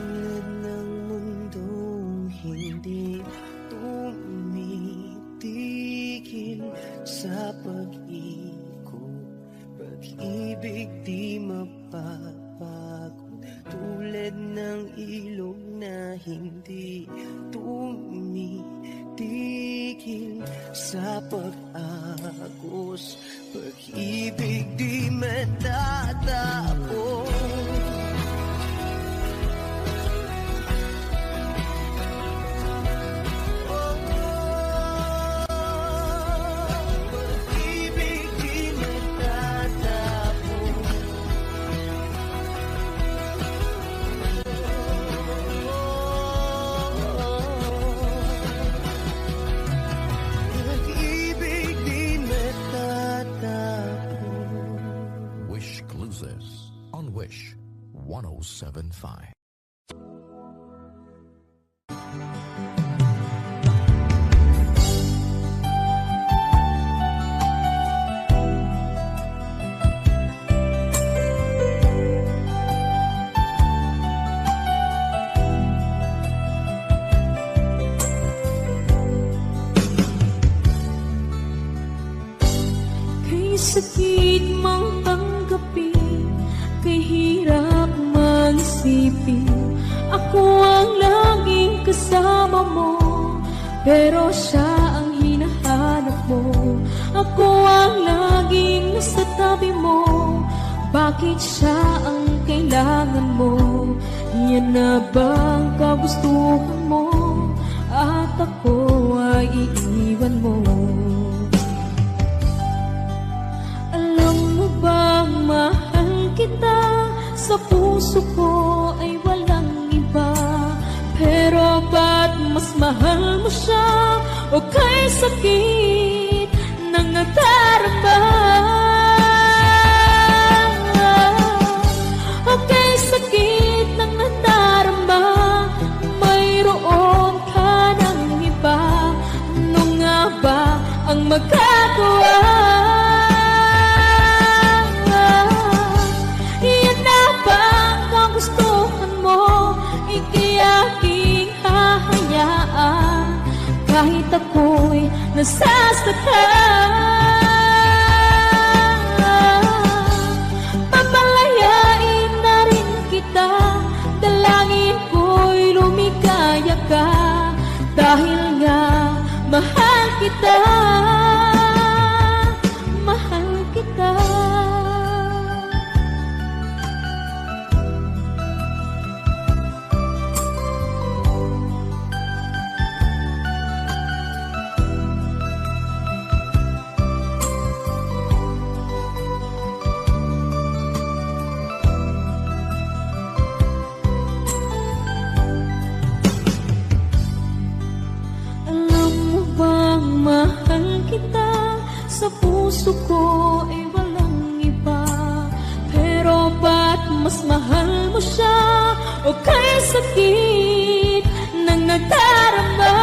Tulad ng mundong hindi tumitigil sa pag-ikot, pag-ibig di mapapago. Tulad ng ilog na hindi tumitigil sa pag-agos, pag-ibig di matatapos. Pag-ibig di matatapos. Pag-ibig di matatapos. Wish Cruises on Wish 107.5. Kay sakit mang tanggapin, kay hirap mang isipin, Ako ang laging kasama mo, pero siya ang hinahanap mo. Ako ang laging nasa tabi mo, bakit siya ang kailangan mo? Yan na bang kagustuhan mo? At ako ay iiwan mo. Alam mo bang mahal kita? Sa puso ko ay walang iba. Pero ba't mas mahal mo siya? O kay sakit ng nadarama? O kay sakit ng nadarama? Mayroon ka ng iba. Ano nga ba ang magagawa? Iyan na ba ang gustuhan mo? Ikiyaking hahayaan kahit ako'y nasasaktan. Papalayain na rin kita, dalangin ko'y lumigaya ka, dahil nga mahal kita, mahal kita. Sa puso ko ay walang iba. Pero ba't mas mahal mo siya? O kay sakit ng nadarama?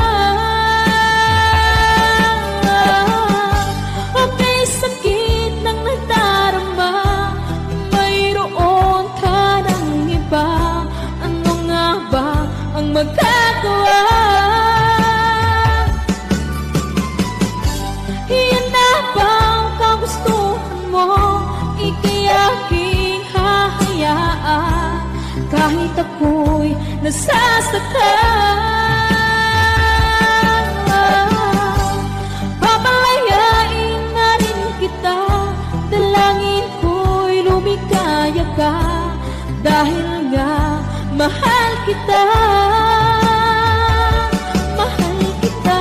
O kay sakit ng nadarama? Mayroon ka ng iba. Ano nga ba ang magagawa? Ikiyaking hahayaan kahit ako'y nasasaktan. Papalayain na rin kita, dalangin ko'y lumigaya ka, dahil nga mahal kita, mahal kita.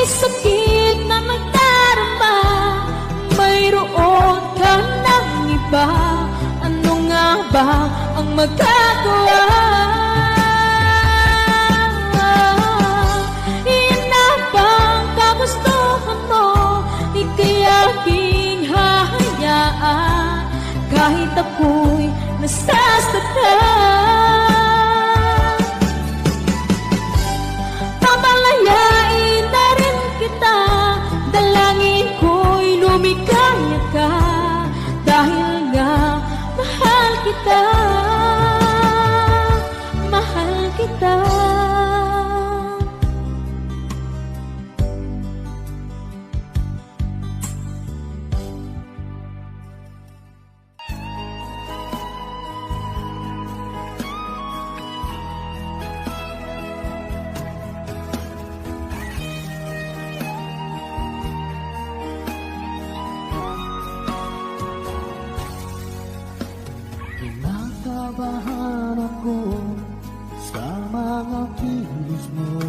Sakit na magdarama, mayroon ka ng iba. Ano nga ba ang magagawa? Iyan na bang kagustuhan mo? Ikiyaking hahayaan kahit ako'y nasasaktan. Papalayain na rin kita, dalangin ko'y lumigaya ka, dahil nga mahal kita, mahal kita. Kinakabahan ako sa mga kilos mo.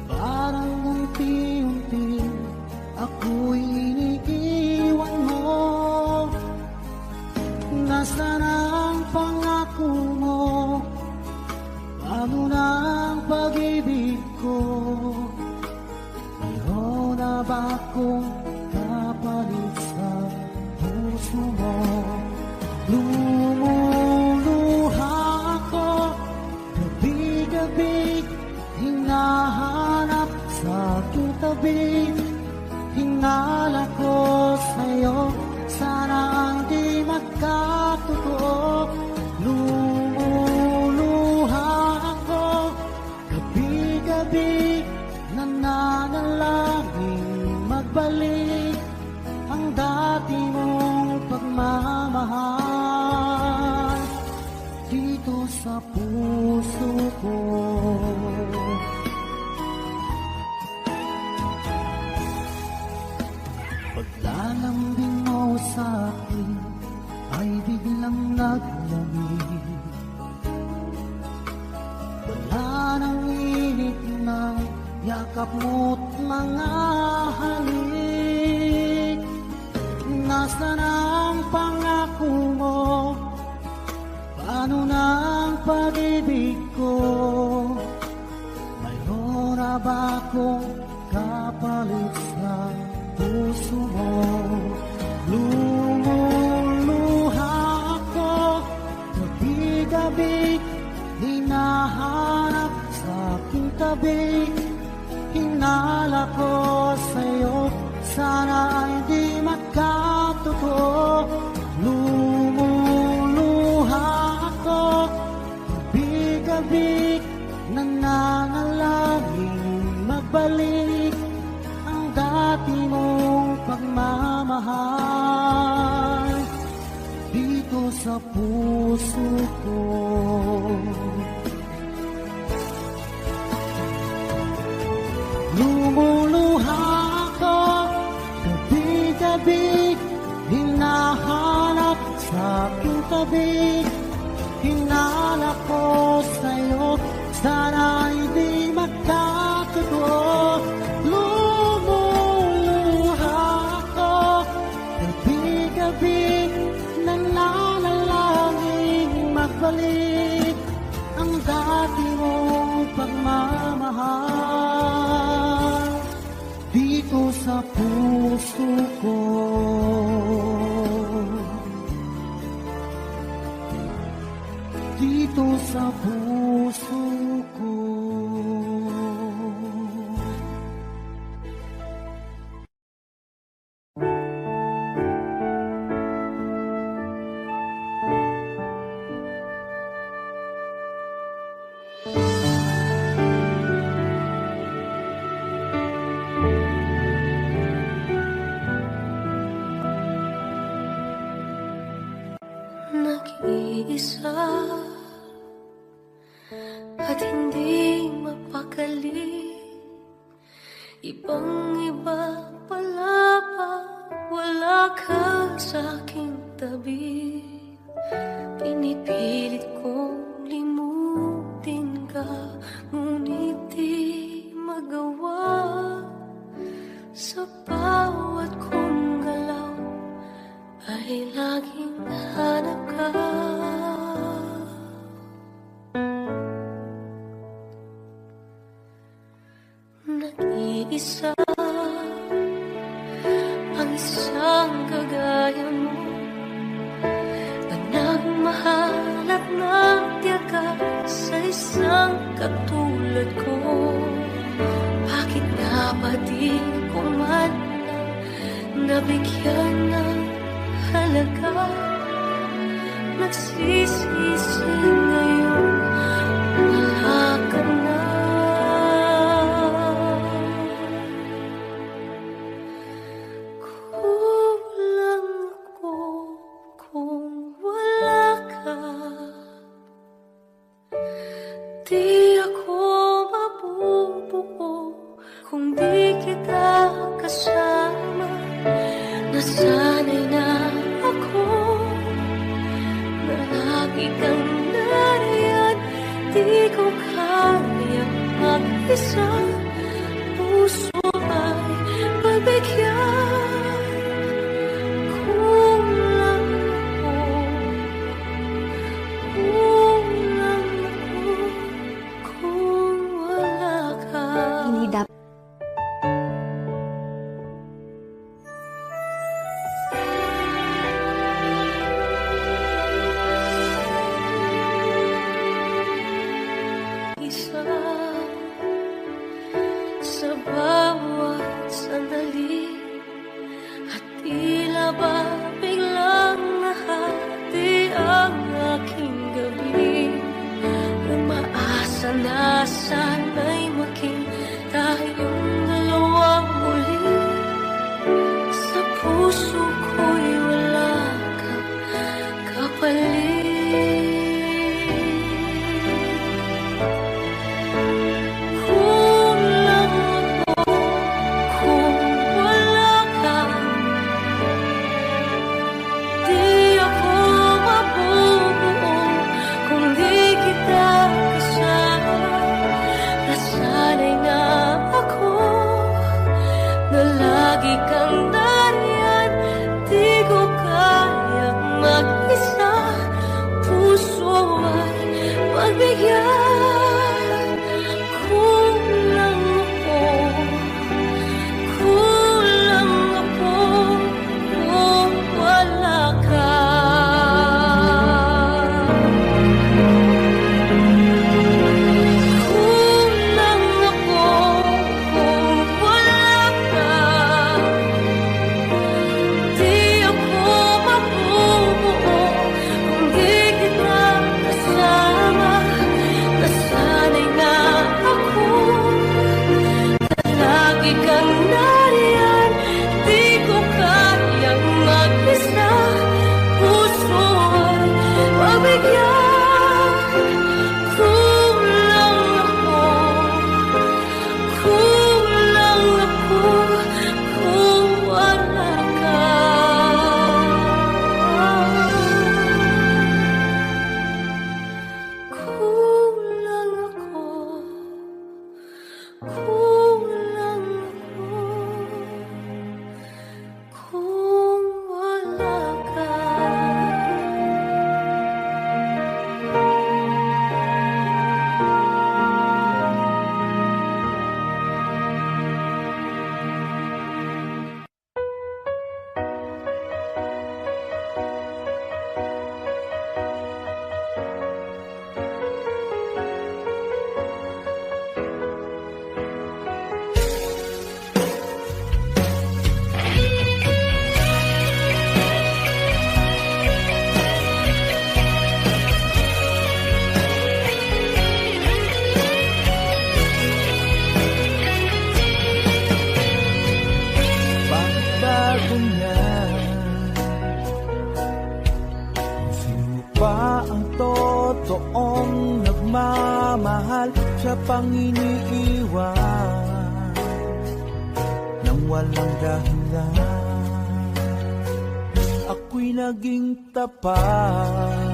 Parang unti-unti ako'y iniiwan mo. Nasaan ang pangako mo? Paano na ang pag-ibig ko? Mayroon na ba akong kapalit sa puso mo? dati mong pagmamahal dito sa puso ko. Paglalambing mo sa akin ay biglang naglamig. Wala nang init ng yakap mo't mga halik. Nasaan ang pangako mo? Paano na ang pag-ibig ko? Mayroon na ba akong kapalit sa puso mo? Lumuluha ako, gabi-gabi, hinahanap sa aking tabi. Hinala ko sa'yo, sana ay di magkatotoo. Lumuluha ako, gabi-gabi, nananalangin magbalik ang dati mong pagmamahal dito sa puso ko. Lumuluha ako, gabi-gabi, hinahanap sa aking tabi. Hinala ko sa'yo, sana hindi magkatotoo. Lumuluha ako, gabi-gabi, nananalangin magbalik ang dati mong pagmamahal dito sa puso ko. Dito sa puso ko. Nag-iisa at hindi mapakali, ibang-iba pala pa, wala ka sa aking tabi. Pinipilit kong limutin ka, ngunit di magawa. Sa bawat kong galaw ay laging hanap ka. Nag-iisa ang isang kagaya mo na nagmahal at nagtiyaga sa isang katulad ko. Bakit nga ba di ko man nabigyan ng halaga? Nagsisisi ngayon, wala ka na. Kulang ako kung wala ka. Di ako mabubuo kung di kita kasama. Nasanay na ako na lagi kang nariyan. Di ko kayang mag-isa, puso ay pagbigyan. Kulang ako kung wala ka. Hindi dapat isa sa bawat sandali, at tila ba biglang nahati ang aking gabi. Umaasa na sana'y maging tayong dalawang muli. Sa puso ko'y isa pang iniiwan nang walang dahilan. Ako'y naging tapat,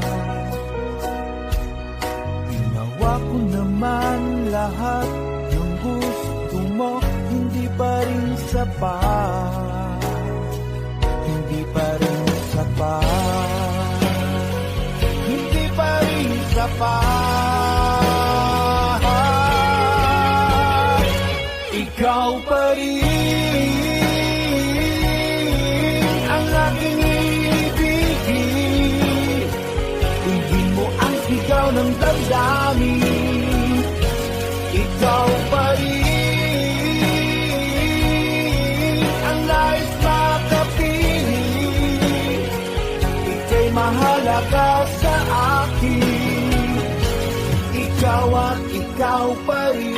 ginawa ko naman lahat ng gusto mo. Hindi pa rin sapat, hindi pa rin sapat, hindi pa rin sapat. Ikaw pa rin ang aking ibigin, hindi mo ang sigaw ng damdamin. Ikaw pa rin ang nais makapiling, ika'y mahalaga sa akin. Ikaw at ikaw pa rin.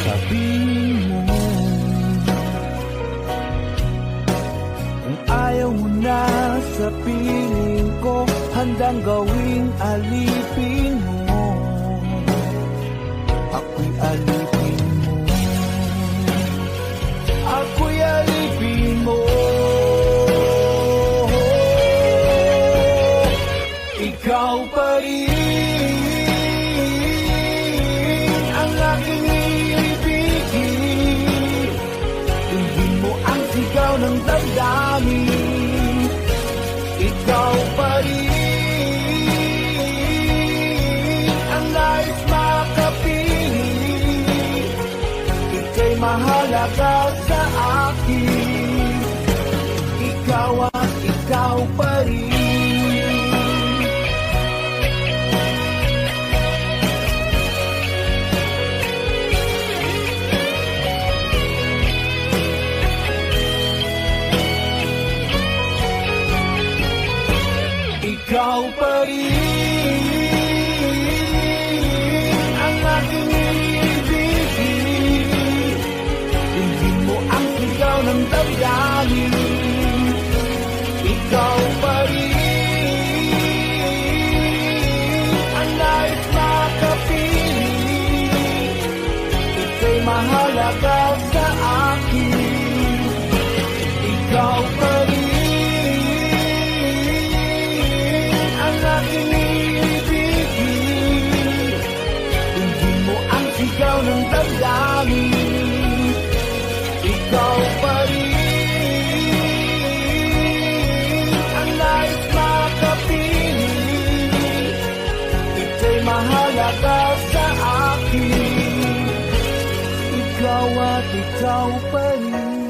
Sabihin mo kung ayaw mo na sa piling ko, handang gawing alipin mo. Ako'y alipin mo, ako'y alipin mo. Ikaw pa rin ang aking ibigin, hindi mo ang sigaw ng damdamin. Ikaw pa rin ang nais makapiling, ika'y mahalaga sa akin. Ikaw at ikaw pa rin. Ikaw pa rin ang aking ibigin, hindi mo ang sigaw ng damdamin. Ikaw pa rin ang nais makapiling, ika'y mahalaga sa akin. Ikaw pa rin aking ibigin, hindi mo ang sigaw ng damdamin. Ikaw pa rin ang nais makapiling, ika'y mahalaga sa akin. Ikaw at ikaw pa rin.